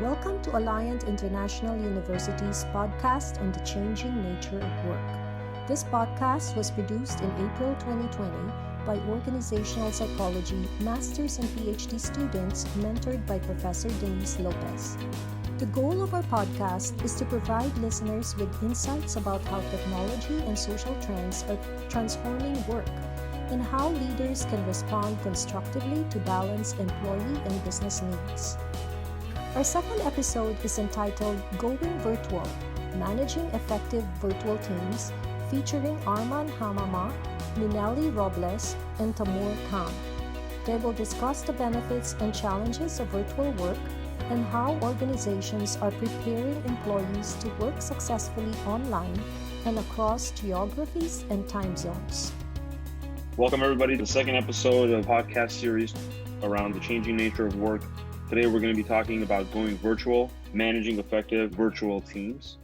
Welcome to Alliant International University's podcast on the changing nature of work. This podcast was produced in April 2020 by organizational psychology master's and PhD students mentored by Professor Denise Lopez. The goal of our podcast is to provide listeners with insights about how technology and social trends are transforming work and how leaders can respond constructively to balance employee and business needs. Our second episode is entitled Going Virtual, Managing Effective Virtual Teams, featuring Arman Hamamah, Minnelly Robles, and Tamoor. They will discuss the benefits and challenges of virtual work and how organizations are preparing employees to work successfully online and across geographies and time zones. Welcome everybody to the second episode of the podcast series around the changing nature of work. Today we're going to be talking about going virtual, managing effective virtual teams.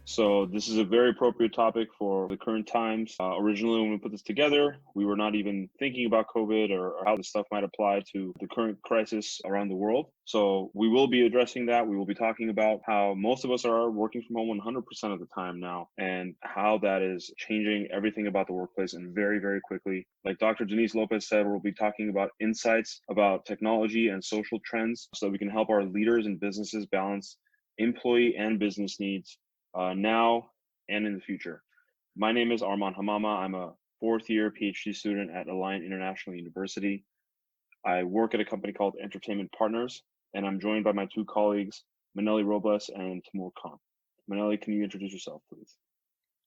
So this is a very appropriate topic for the current times. Originally, when we put this together, we were not even thinking about COVID or how this stuff might apply to the current crisis around the world. So we will be addressing that. We will be talking about how most of us are working from home 100% of the time now and how that is changing everything about the workplace and very, very quickly. Like Dr. Denise Lopez said, we'll be talking about insights about technology and social trends so that we can help our leaders and businesses balance employee and business needs now and in the future. My name is Arman Hamamah. I'm a fourth year PhD student at Alliant International University. I work at a company called Entertainment Partners, and I'm joined by my two colleagues, Minnelly Robles and Tamoor. Minnelly, can you introduce yourself, please?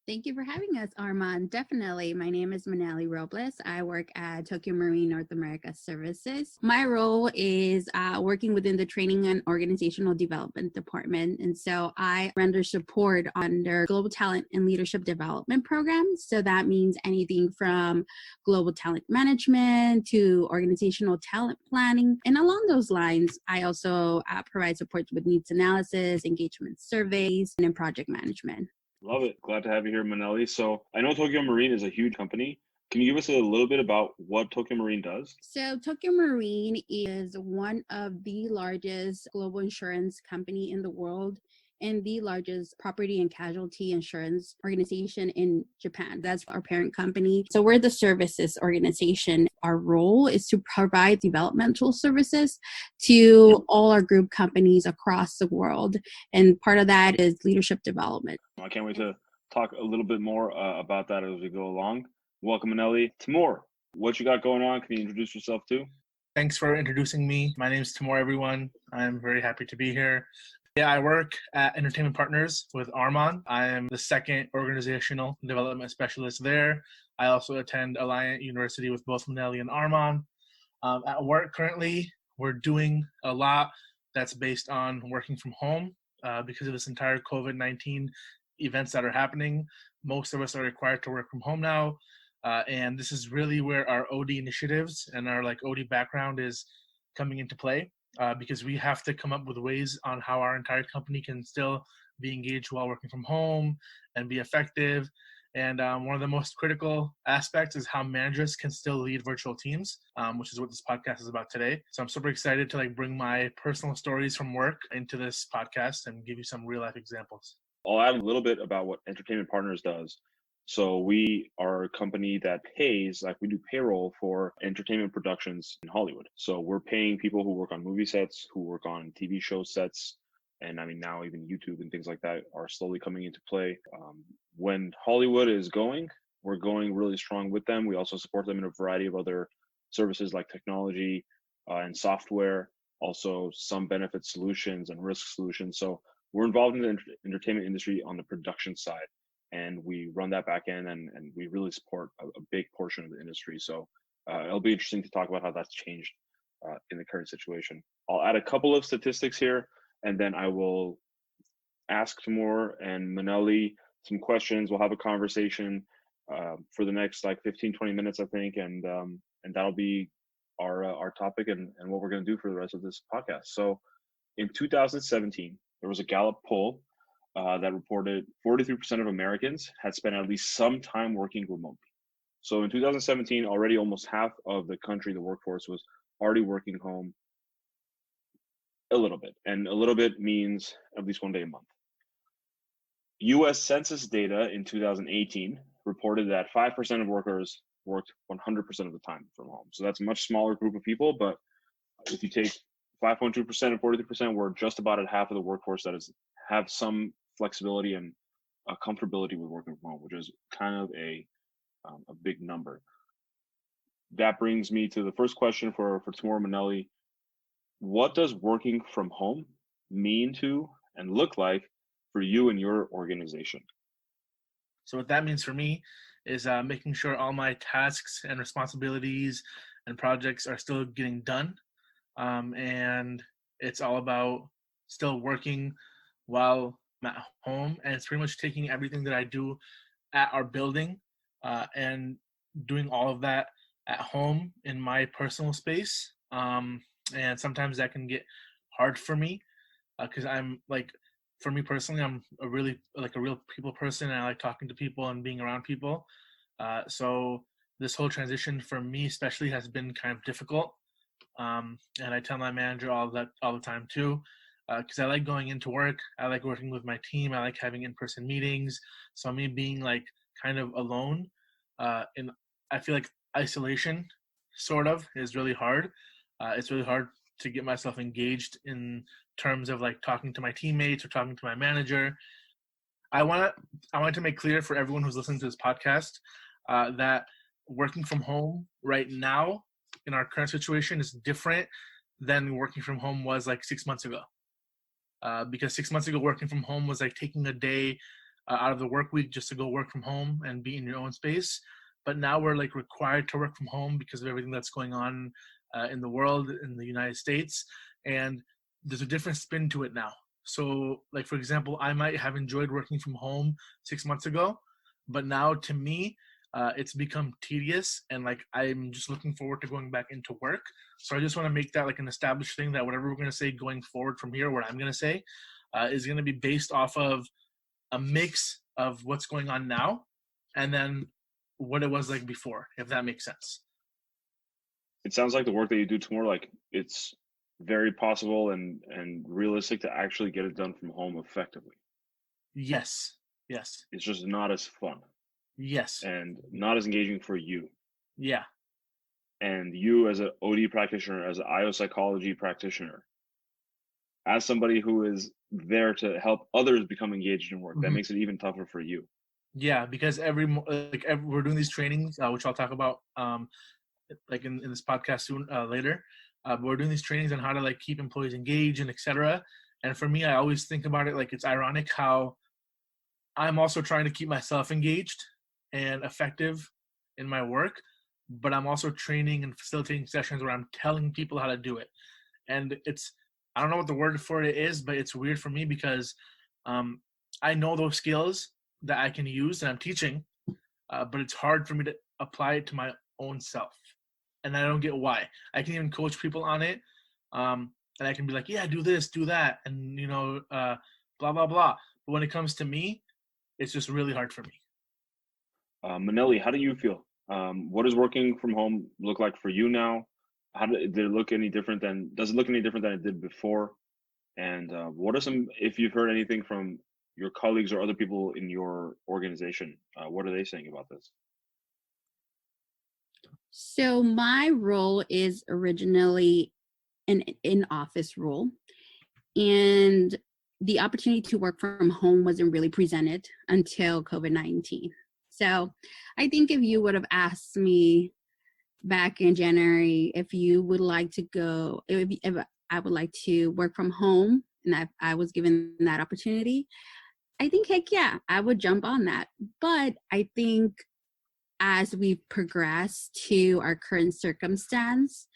Thank you for having us, Arman. Definitely. My name is Minnelly Robles. I work at Tokyo Marine North America Services. My role is working within the Training and Organizational Development Department. And so I render support under Global Talent and Leadership Development programs. So that means anything from global talent management to organizational talent planning. And along those lines, I also provide support with needs analysis, engagement surveys, and in project management. Love it. Glad to have you here, Minnelly. So I know Tokyo Marine is a huge company. Can you give us a little bit about what Tokyo Marine does? So Tokyo Marine is one of the largest global insurance company in the world and the largest property and casualty insurance organization in Japan. That's our parent company. So we're the services organization. Our role is to provide developmental services to all our group companies across the world. And part of that is leadership development. I can't wait to talk a little bit more about that as we go along. Welcome, Minnelly. Tamoor, what you got going on? Can you introduce yourself too? Thanks for introducing me. My name is Tamoor, everyone. I'm very happy to be here. Yeah, I work at Entertainment Partners with Arman. I am the second organizational development specialist there. I also attend Alliant University with both Minnelly and Arman. At work currently, we're doing a lot that's based on working from home because of this entire COVID-19 events that are happening. Most of us are required to work from home now. And this is really where our OD initiatives and our OD background is coming into play. Because we have to come up with ways on how our entire company can still be engaged while working from home and be effective. And one of the most critical aspects is how managers can still lead virtual teams, which is what this podcast is about today. So I'm super excited to bring my personal stories from work into this podcast and give you some real life examples. I'll add a little bit about what Entertainment Partners does. So we are a company that pays, we do payroll for entertainment productions in Hollywood. So we're paying people who work on movie sets, who work on TV show sets, and now even YouTube and things like that are slowly coming into play. When Hollywood is going, we're going really strong with them. We also support them in a variety of other services like technology and software, also some benefit solutions and risk solutions. So we're involved in the entertainment industry on the production side. And we run that back end and we really support a big portion of the industry. So it'll be interesting to talk about how that's changed in the current situation. I'll add a couple of statistics here, and then I will ask Tamoor and Minnelly some questions. We'll have a conversation for the next 15, 20 minutes, I think. And that'll be our topic and what we're going to do for the rest of this podcast. So in 2017, there was a Gallup poll that reported 43% of Americans had spent at least some time working remotely. So in 2017, already almost half of the country, the workforce, was already working home A little bit, and a little bit means at least one day a month. US Census data in 2018 reported that 5% of workers worked 100% of the time from home. So that's a much smaller group of people, but if you take 5.2% and 43%, we're just about at half of the workforce that have some flexibility and comfortability with working from home, which is kind of a big number. That brings me to the first question for Tamoor Minnelly. What does working from home mean to and look like for you and your organization? So what that means for me is making sure all my tasks and responsibilities and projects are still getting done. And it's all about still working while I'm at home. And it's pretty much taking everything that I do at our building and doing all of that at home in my personal space. And sometimes that can get hard for me because I'm like, for me personally, I'm a real people person, and I like talking to people and being around people. So this whole transition for me especially has been kind of difficult. And I tell my manager all the time too, because I like going into work. I like working with my team. I like having in-person meetings. So me being like kind of alone, and I feel like isolation sort of is really hard. It's really hard to get myself engaged in terms of like talking to my teammates or talking to my manager. I want to make clear for everyone who's listening to this podcast that working from home right now in our current situation is different than working from home was like 6 months ago. Because 6 months ago, working from home was like taking a day out of the work week just to go work from home and be in your own space. But now we're like required to work from home because of everything that's going on in the world, in the United States. And there's a different spin to it now. So like, for example, I might have enjoyed working from home 6 months ago, but now to me, it's become tedious, and like I'm just looking forward to going back into work. So I just want to make that like an established thing that whatever we're going to say going forward from here, what I'm going to say is going to be based off of a mix of what's going on now and then what it was like before, if that makes sense. It sounds like the work that you do tomorrow, like it's very possible and realistic to actually get it done from home effectively. Yes. It's just not as fun. Yes. And not as engaging for you. Yeah. And you as an OD practitioner, as an IO psychology practitioner, as somebody who is there to help others become engaged in work, that makes it even tougher for you. Yeah, because we're doing these trainings, which I'll talk about like in this podcast soon later. But we're doing these trainings on how to like keep employees engaged and etc. And for me, I always think about it like it's ironic how I'm also trying to keep myself engaged and effective in my work, but I'm also training and facilitating sessions where I'm telling people how to do it. And I don't know what the word for it is, but it's weird for me because I know those skills that I can use and I'm teaching, but it's hard for me to apply it to my own self. And I don't get why. I can even coach people on it. And I can be like, yeah, do this, do that. And, blah, blah, blah. But when it comes to me, it's just really hard for me. Minnelly, how do you feel? What does working from home look like for you now? Does it look any different than it did before? And what are if you've heard anything from your colleagues or other people in your organization, what are they saying about this? So my role is originally an in-office role, and the opportunity to work from home wasn't really presented until COVID-19. So I think if you would have asked me back in January if you would like to go, if I would like to work from home and I was given that opportunity, I think, heck yeah, I would jump on that. But I think as we progress to our current circumstance,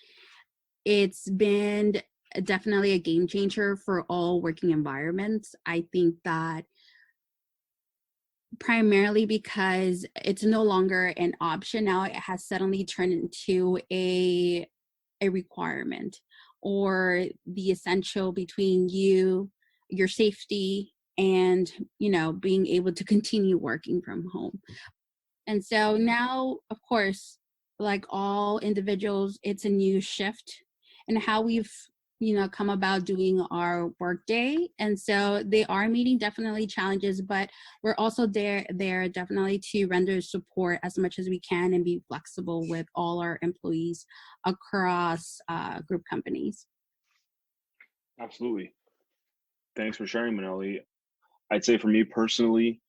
it's been definitely a game changer for all working environments. I think that primarily because it's no longer an option now, it has suddenly turned into a requirement, or the essential between your safety and being able to continue working from home. And so now, of course, like all individuals, it's a new shift in how we've come about doing our workday. And so they are meeting definitely challenges, but we're also there definitely to render support as much as we can and be flexible with all our employees across group companies. Absolutely. Thanks for sharing, Minnelly. I'd say for me personally,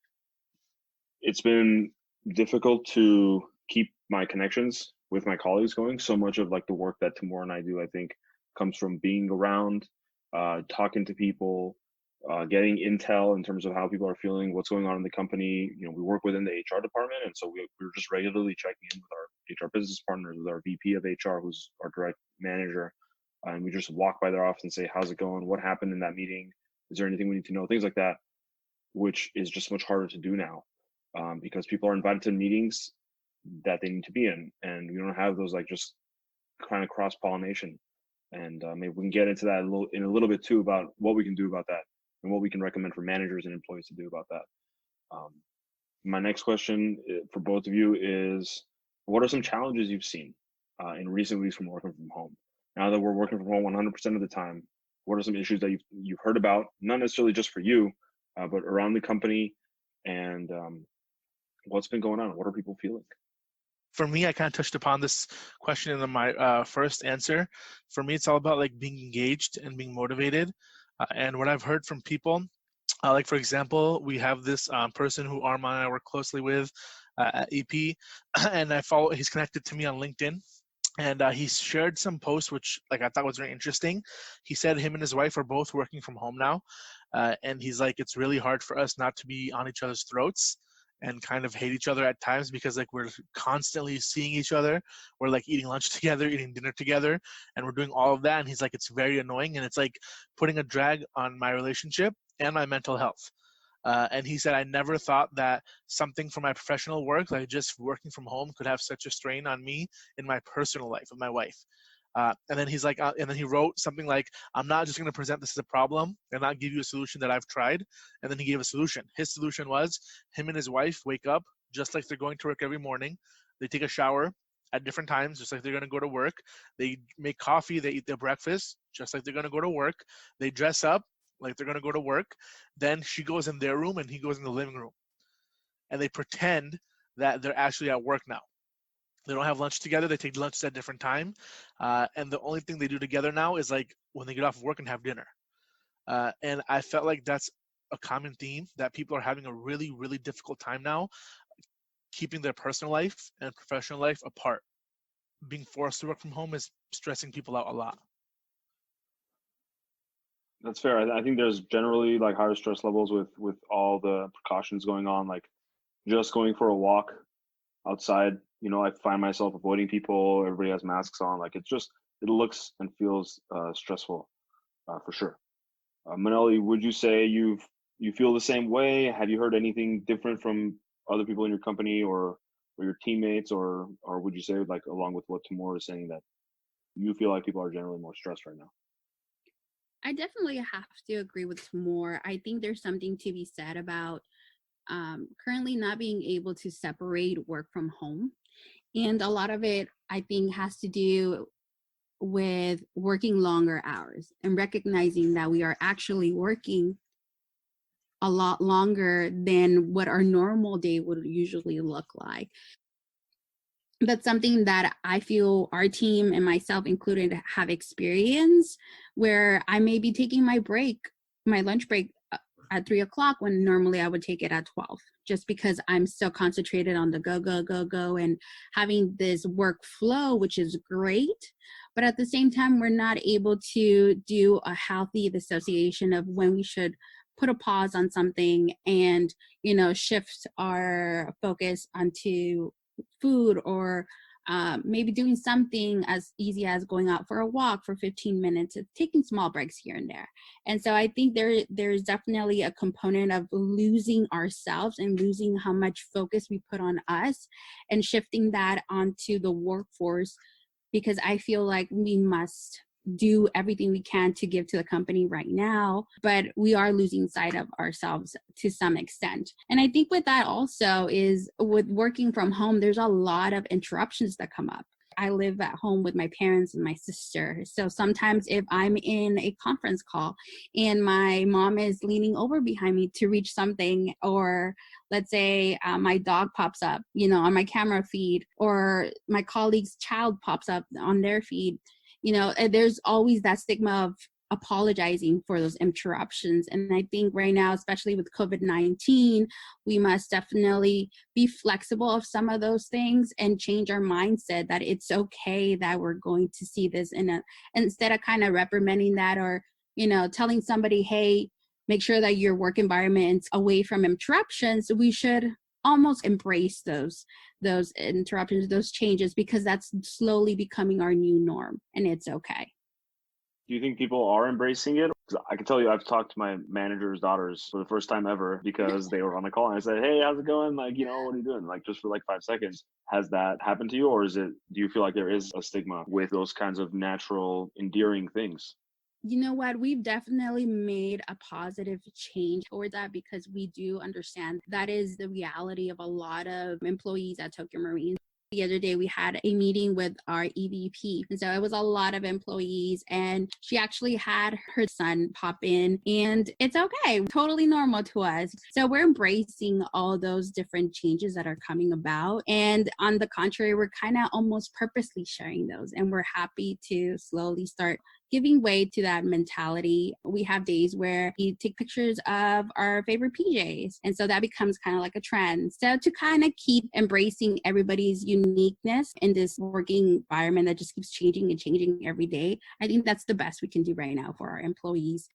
it's been difficult to keep my connections with my colleagues going. So much of like the work that Tamoor and I do, I think, comes from being around, talking to people, getting intel in terms of how people are feeling, what's going on in the company. We work within the HR department, and so we're just regularly checking in with our HR business partners, with our VP of HR, who's our direct manager, and we just walk by their office and say, "How's it going? What happened in that meeting? Is there anything we need to know?" Things like that, which is just much harder to do now, because people are invited to meetings that they need to be in, and we don't have those like just kind of cross pollination. And maybe we can get into that in a little bit too, about what we can do about that and what we can recommend for managers and employees to do about that. My next question for both of you is, what are some challenges you've seen in recent weeks from working from home? Now that we're working from home 100% of the time, what are some issues that you've heard about, not necessarily just for you, but around the company, and what's been going on? What are people feeling? For me, I kind of touched upon this question in my first answer. For me, it's all about like being engaged and being motivated. And what I've heard from people, like for example, we have this person who Arman and I work closely with at EP, and he's connected to me on LinkedIn. And he shared some posts which like I thought was very interesting. He said him and his wife are both working from home now, and he's like, it's really hard for us not to be on each other's throats and kind of hate each other at times, because like we're constantly seeing each other. We're like eating lunch together, eating dinner together, and we're doing all of that. And he's like, it's very annoying, and it's like putting a drag on my relationship and my mental health. And he said, I never thought that something from my professional work, like just working from home, could have such a strain on me in my personal life with my wife. And then he's like, and then he wrote something like, I'm not just going to present this as a problem and not give you a solution that I've tried. And then he gave a solution. His solution was him and his wife wake up just like they're going to work every morning. They take a shower at different times, just like they're going to go to work. They make coffee. They eat their breakfast, just like they're going to go to work. They dress up like they're going to go to work. Then she goes in their room and he goes in the living room. And they pretend that they're actually at work now. They don't have lunch together. They take lunch at a different time. And the only thing they do together now is like when they get off work and have dinner. And I felt like that's a common theme, that people are having a really, really difficult time now keeping their personal life and professional life apart. Being forced to work from home is stressing people out a lot. That's fair. I think there's generally like higher stress levels with all the precautions going on, like just going for a walk outside. I find myself avoiding people. Everybody has masks on. Like it looks and feels stressful for sure. Minnelly, would you say you feel the same way? Have you heard anything different from other people in your company or your teammates, or would you say, like along with what Tamoor is saying, that you feel like people are generally more stressed right now? I definitely have to agree with Tamoor. I think there's something to be said about currently not being able to separate work from home. And a lot of it, I think, has to do with working longer hours and recognizing that we are actually working a lot longer than what our normal day would usually look like. That's something that I feel our team and myself included have experienced, where I may be taking my lunch break at 3:00 when normally I would take it at 12, just because I'm still concentrated on the go, and having this work flow, which is great. But at the same time, we're not able to do a healthy dissociation of when we should put a pause on something and, shift our focus onto food, or maybe doing something as easy as going out for a walk for 15 minutes, taking small breaks here and there. And so I think there's definitely a component of losing ourselves and losing how much focus we put on us and shifting that onto the workforce, because I feel like we must do everything we can to give to the company right now, but we are losing sight of ourselves to some extent. And I think with that also is with working from home, there's a lot of interruptions that come up. I live at home with my parents and my sister. So sometimes if I'm in a conference call and my mom is leaning over behind me to reach something, or let's say my dog pops up, on my camera feed, or my colleague's child pops up on their feed, there's always that stigma of apologizing for those interruptions. And I think right now, especially with COVID-19, we must definitely be flexible of some of those things and change our mindset that it's okay that we're going to see this instead of kind of reprimanding that, or, telling somebody, hey, make sure that your work environment's away from interruptions. We should almost embrace those interruptions, those changes, because that's slowly becoming our new norm, and it's okay. Do you think people are embracing it? 'Cause I can tell you, I've talked to my manager's daughters for the first time ever because they were on the call, and I said, "Hey, how's it going? Like, what are you doing?" Like, just for like 5 seconds. Has that happened to you, or do you feel like there is a stigma with those kinds of natural, endearing things? You know what? We've definitely made a positive change towards that, because we do understand that is the reality of a lot of employees at Tokyo Marine. The other day we had a meeting with our EVP, and so it was a lot of employees, and she actually had her son pop in, and it's okay, totally normal to us. So we're embracing all those different changes that are coming about, and on the contrary, we're kind of almost purposely sharing those, and we're happy to slowly start giving way to that mentality. We have days where we take pictures of our favorite PJs. And so that becomes kind of like a trend. So to kind of keep embracing everybody's uniqueness in this working environment that just keeps changing and changing every day, I think that's the best we can do right now for our employees.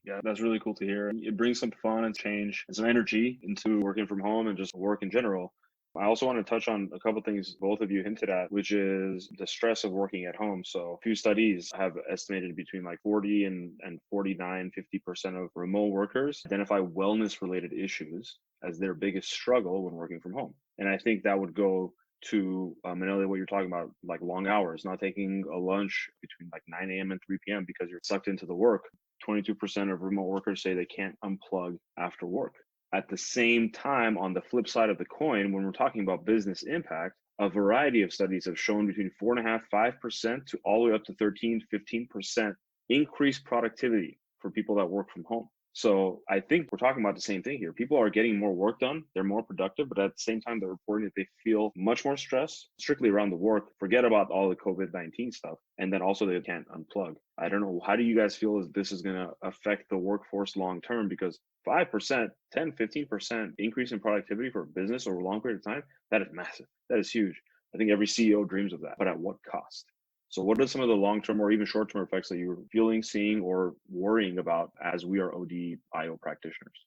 Yeah, that's really cool to hear. It brings some fun and change and some energy into working from home and just work in general. I also want to touch on a couple things both of you hinted at, which is the stress of working at home. So a few studies have estimated between like 40 and 49, 50% of remote workers identify wellness related issues as their biggest struggle when working from home. And I think that would go to Minnelly, what you're talking about, like long hours, not taking a lunch between like 9 a.m. and 3 p.m. because you're sucked into the work. 22% of remote workers say they can't unplug after work. At the same time, on the flip side of the coin, when we're talking about business impact, a variety of studies have shown between 4.5%, 5% to all the way up to 13, 15% increased productivity for people that work from home. So I think we're talking about the same thing here. People are getting more work done. They're more productive, but at the same time, they're reporting that they feel much more stress strictly around the work. Forget about all the COVID-19 stuff. And then also they can't unplug. I don't know. How do you guys feel as this is going to affect the workforce long term? Because 5%, 10, 15% increase in productivity for a business over a long period of time, that is massive. That is huge. I think every CEO dreams of that, but at what cost? So what are some of the long-term or even short-term effects that you're feeling, seeing, or worrying about as we are OD/IO practitioners?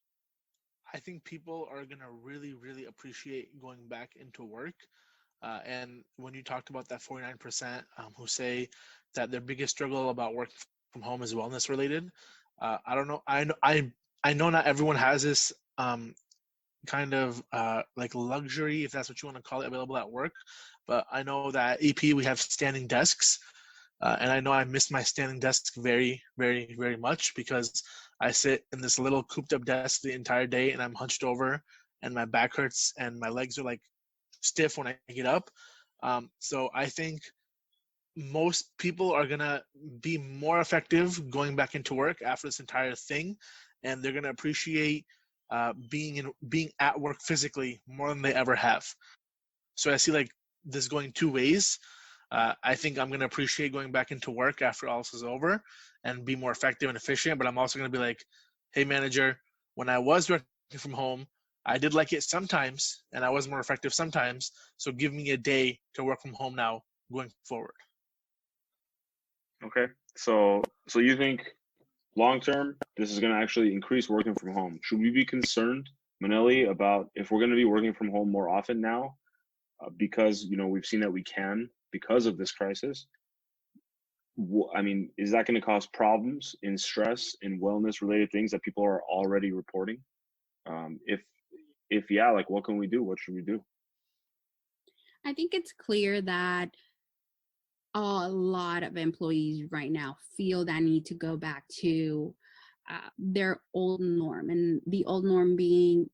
I think people are going to really, really appreciate going back into work. And when you talked about that 49% who say that their biggest struggle about working from home is wellness related, I don't know. I know not everyone has this kind of like luxury, if that's what you want to call it, available at work. But I know that EP, we have standing desks. And I know I miss my standing desk very, very, very much, because I sit in this little cooped up desk the entire day and I'm hunched over and my back hurts and my legs are like stiff when I get up. So I think most people are going to be more effective going back into work after this entire thing. And they're going to appreciate being at work physically more than they ever have. So I see like this going two ways. I think I'm going to appreciate going back into work after all this is over and be more effective and efficient. But I'm also going to be like, hey, manager, when I was working from home, I did like it sometimes and I was more effective sometimes. So give me a day to work from home now going forward. Okay. So you think long term, this is going to actually increase working from home. Should we be concerned, Minnelly, about if we're going to be working from home more often now, because we've seen that we can because of this crisis? I mean, is that going to cause problems in stress, in wellness related things that people are already reporting? If yeah, like what can we do? What should we do? I think it's clear that a lot of employees right now feel that need to go back to their old norm, and the old norm being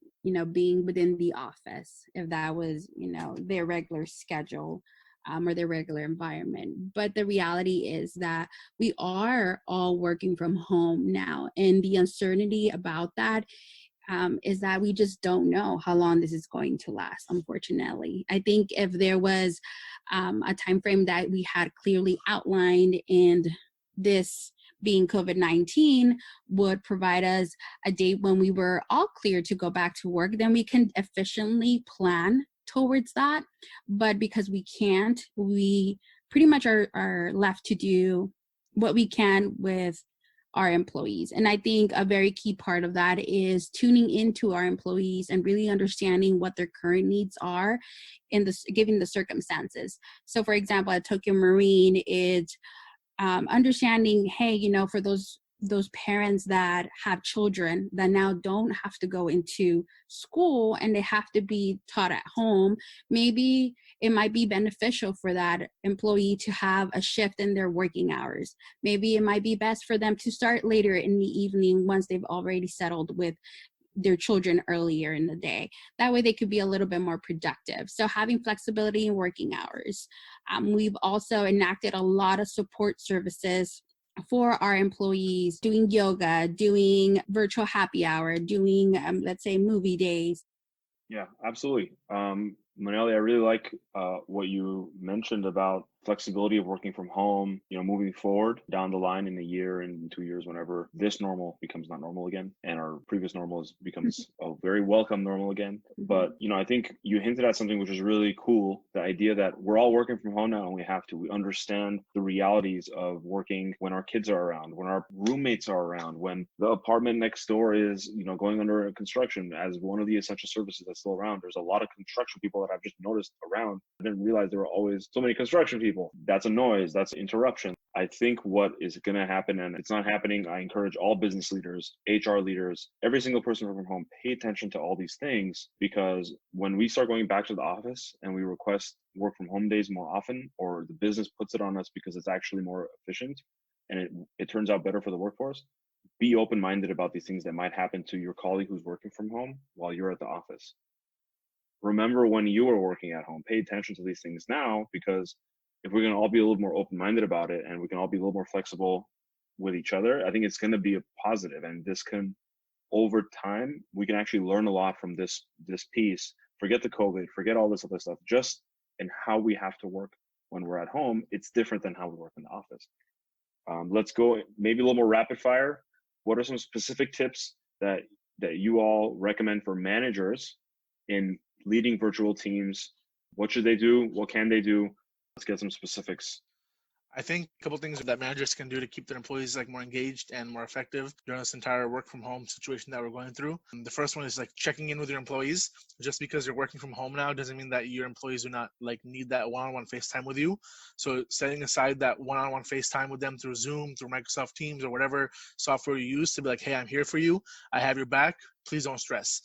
being within the office, if that was their regular schedule. or their regular environment. But the reality is that we are all working from home now. And the uncertainty about that is that we just don't know how long this is going to last, unfortunately. I think if there was a time frame that we had clearly outlined, and this being COVID-19 would provide us a date when we were all clear to go back to work, then we can efficiently plan towards that. But because we can't, we pretty much are left to do what we can with our employees. And I think a very key part of that is tuning into our employees and really understanding what their current needs are in this, given the circumstances. So for example, at Tokyo Marine, it's understanding, hey, you know, for those parents that have children that now don't have to go into school and they have to be taught at home, maybe it might be beneficial for that employee to have a shift in their working hours. Maybe it might be best for them to start later in the evening once they've already settled with their children earlier in the day. That way they could be a little bit more productive. So having flexibility in working hours. We've also enacted a lot of support services for our employees, doing yoga, doing virtual happy hour, doing, let's say, movie days. Yeah, absolutely. Minnelly, I really like what you mentioned about flexibility of working from home, you know, moving forward down the line in a year and 2 years, whenever this normal becomes not normal again and our previous normal becomes a very welcome normal again. But, you know, I think you hinted at something which is really cool, the idea that we're all working from home now and we understand the realities of working when our kids are around, when our roommates are around, when the apartment next door is, you know, going under construction. As one of the essential services that's still around, there's a lot of construction people that I've just noticed around. I didn't realize there were always so many construction people. That's a noise, that's interruption. I think what is going to happen, and it's not happening, I encourage all business leaders, HR leaders, every single person working from home, pay attention to all these things, because when we start going back to the office and we request work from home days more often, or the business puts it on us because it's actually more efficient and it turns out better for the workforce, be open-minded about these things that might happen to your colleague who's working from home while you're at the office. Remember when you were working at home. Pay attention to these things now, because if we're going to all be a little more open-minded about it and we can all be a little more flexible with each other, I think it's going to be a positive. And this can, over time, we can actually learn a lot from this piece. Forget the COVID, forget all this other stuff, just in how we have to work when we're at home. It's different than how we work in the office. Let's go maybe a little more rapid fire. What are some specific tips that you all recommend for managers in leading virtual teams? What should they do? What can they do? Let's get some specifics. I think a couple things that managers can do to keep their employees like more engaged and more effective during this entire work from home situation that we're going through. And the first one is like checking in with your employees. Just because you're working from home now doesn't mean that your employees do not like need that one-on-one FaceTime with you. So setting aside that one-on-one FaceTime with them through Zoom, through Microsoft Teams, or whatever software you use to be like, hey, I'm here for you. I have your back. Please don't stress.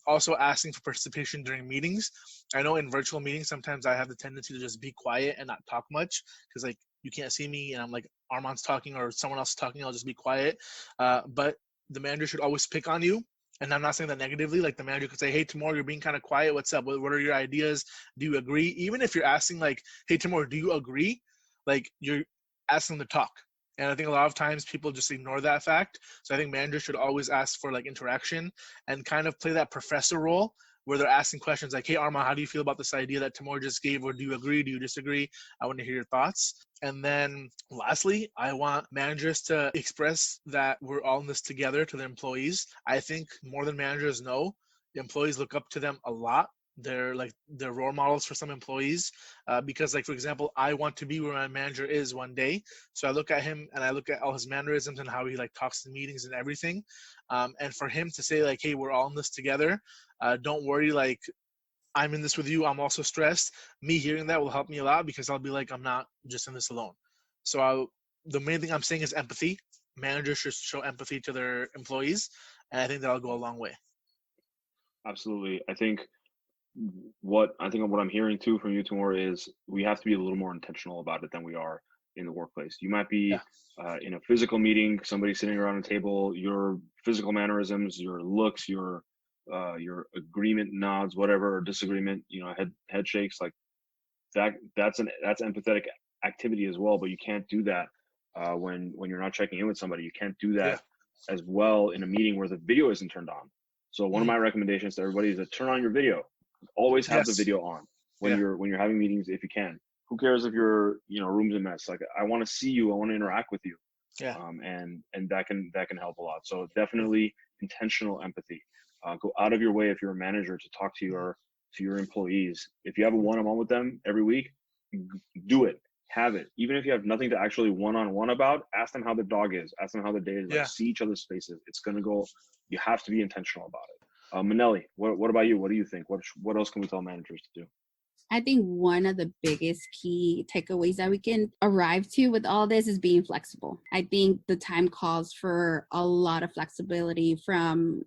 Also asking for participation during meetings. I know in virtual meetings, sometimes I have the tendency to just be quiet and not talk much because like you can't see me and I'm like, Arman's talking or someone else is talking, I'll just be quiet. But the manager should always pick on you. And I'm not saying that negatively, like the manager could say, hey, Tamoor, you're being kind of quiet. What's up? What are your ideas? Do you agree? Even if you're asking like, hey, Tamoor, do you agree? Like you're asking them to talk. And I think a lot of times people just ignore that fact. So I think managers should always ask for like interaction and kind of play that professor role where they're asking questions like, hey, Arman, how do you feel about this idea that Tamoor just gave? Or do you agree? Do you disagree? I want to hear your thoughts. And then lastly, I want managers to express that we're all in this together to their employees. I think more than managers know, the employees look up to them a lot. They're role models for some employees because like, for example, I want to be where my manager is one day. So I look at him and I look at all his mannerisms and how he like talks in meetings and everything. And for him to say like, hey, we're all in this together. Don't worry, like I'm in this with you. I'm also stressed. Me hearing that will help me a lot because I'll be like, I'm not just in this alone. So the main thing I'm saying is empathy. Managers should show empathy to their employees. And I think that'll go a long way. Absolutely. I think what I'm hearing too from you, Tamoor, is we have to be a little more intentional about it than we are in the workplace. You might be in a physical meeting, somebody sitting around a table, your physical mannerisms, your looks, your agreement nods, whatever, or disagreement, head shakes, like that's empathetic activity as well. But you can't do that when you're not checking in with somebody. You can't do that as well in a meeting where the video isn't turned on. So one of my recommendations to everybody is to turn on your video. Always have the video on when you're having meetings if you can. Who cares if your room's a mess? Like, I want to see you. I want to interact with you. And that can help a lot. So definitely intentional empathy. Go out of your way if you're a manager to talk to your employees. If you have a one-on-one with them every week, do it. Have it. Even if you have nothing to actually one-on-one about, ask them how their dog is. Ask them how their day is. Like, see each other's faces. It's gonna go. You have to be intentional about it. Minnelly, what about you? What do you think? What else can we tell managers to do? I think one of the biggest key takeaways that we can arrive to with all this is being flexible. I think the time calls for a lot of flexibility from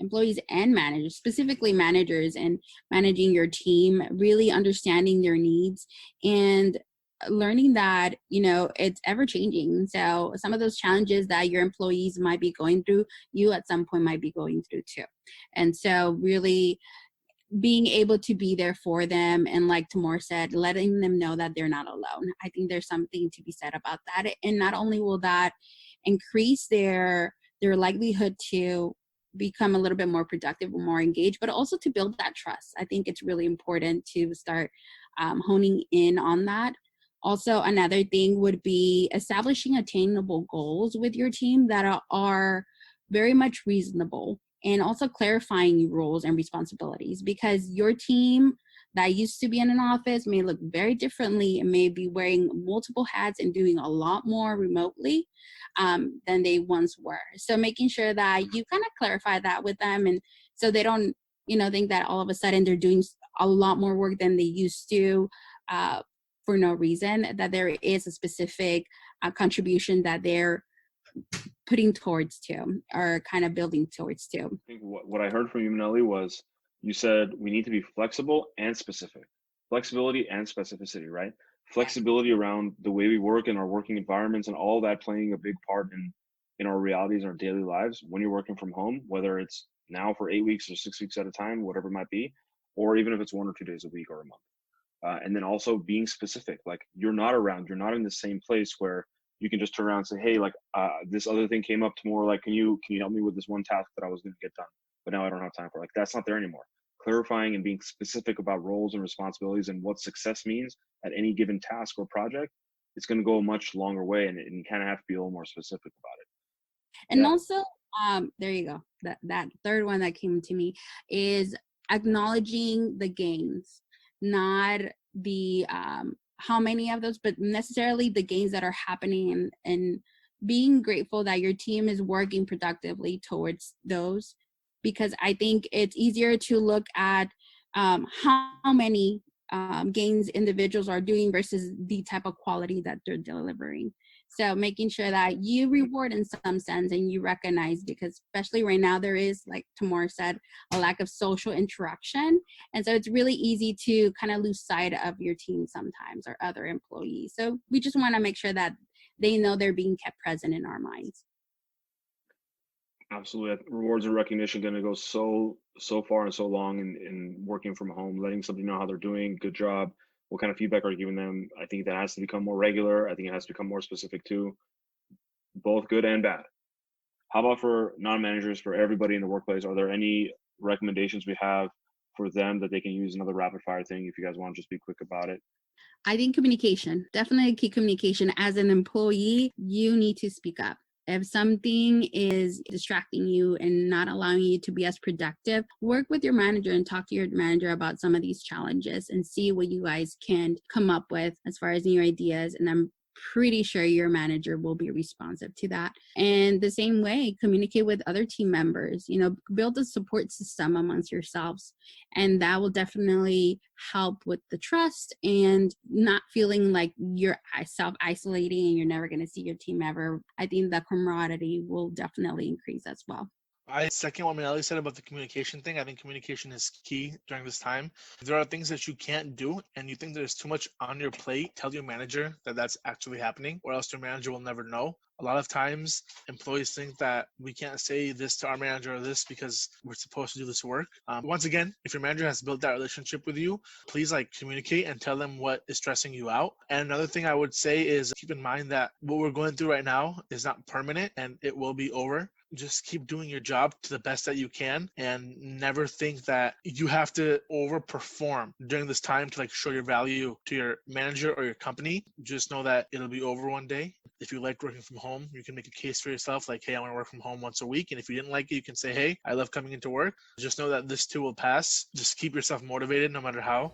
employees and managers, specifically managers, and managing your team, really understanding their needs and learning that, it's ever changing. So some of those challenges that your employees might be going through, you at some point might be going through too. And so really being able to be there for them, and like Tamoor said, letting them know that they're not alone. I think there's something to be said about that. And not only will that increase their likelihood to become a little bit more productive or more engaged, but also to build that trust. I think it's really important to start honing in on that. Also, another thing would be establishing attainable goals with your team that are very much reasonable, and also clarifying roles and responsibilities, because your team that used to be in an office may look very differently and may be wearing multiple hats and doing a lot more remotely than they once were. So making sure that you kind of clarify that with them, and so they don't, think that all of a sudden they're doing a lot more work than they used to for no reason, that there is a specific contribution that they're putting towards to, or kind of building towards to. I think what I heard from you, Minnelly, was you said we need to be flexible and specific. Flexibility and specificity, right? Flexibility around the way we work in our working environments, and all that playing a big part in our realities and our daily lives when you're working from home, whether it's now for 8 weeks or 6 weeks at a time, whatever it might be, or even if it's 1 or 2 days a week or a month. And then also being specific, like you're not in the same place where you can just turn around and say, hey, like this other thing came up tomorrow, like can you help me with this one task that I was going to get done, but now I don't have time for. Like, that's not there anymore. Clarifying and being specific about roles and responsibilities and what success means at any given task or project, it's going to go a much longer way, and you kind of have to be a little more specific about it. And also, there you go. That third one that came to me is acknowledging the gains, not the how many of those, but necessarily the gains that are happening, and being grateful that your team is working productively towards those. Because I think it's easier to look at how many gains individuals are doing versus the type of quality that they're delivering. So making sure that you reward in some sense and you recognize, because especially right now there is, like Tamoor said, a lack of social interaction. And so it's really easy to kind of lose sight of your team sometimes, or other employees. So we just want to make sure that they know they're being kept present in our minds. Absolutely. Rewards and recognition going to go so far and so long in working from home, letting somebody know how they're doing, good job, what kind of feedback are you giving them. I think that has to become more regular. I think it has to become more specific too, both good and bad. How about for non-managers, for everybody in the workplace? Are there any recommendations we have for them that they can use? Another rapid fire thing, if you guys want to just be quick about it. I think communication, definitely key communication. As an employee, you need to speak up. If something is distracting you and not allowing you to be as productive, work with your manager and talk to your manager about some of these challenges and see what you guys can come up with as far as new ideas. And I'm pretty sure your manager will be responsive to that. And the same way, communicate with other team members, build a support system amongst yourselves. And that will definitely help with the trust and not feeling like you're self-isolating and you're never going to see your team ever. I think the camaraderie will definitely increase as well. I second what Minnelly said about the communication thing. I think communication is key during this time. If there are things that you can't do and you think there's too much on your plate, tell your manager that that's actually happening, or else your manager will never know. A lot of times, employees think that we can't say this to our manager or this because we're supposed to do this work. Once again, if your manager has built that relationship with you, please communicate and tell them what is stressing you out. And another thing I would say is keep in mind that what we're going through right now is not permanent and it will be over. Just keep doing your job to the best that you can and never think that you have to overperform during this time to show your value to your manager or your company. Just know that it'll be over one day. If you like working from home, you can make a case for yourself hey, I want to work from home once a week. And if you didn't like it, you can say, hey, I love coming into work. Just know that this too will pass. Just keep yourself motivated no matter how.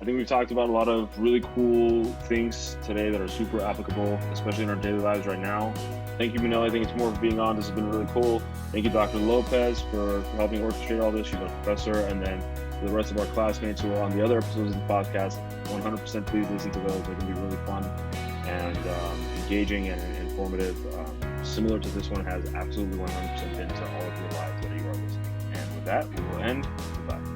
I think we've talked about a lot of really cool things today that are super applicable, especially in our daily lives right now. Thank you, Minnelly. Thank you, Tamoor, for being on. This has been really cool. Thank you, Dr. Lopez, for helping orchestrate all this. She's our professor. And then for the rest of our classmates who are on the other episodes of the podcast, 100% please listen to those. They can be really fun and engaging and informative. Similar to this one, has absolutely 100% into all of your lives that you are listening. And with that, we will end. Goodbye.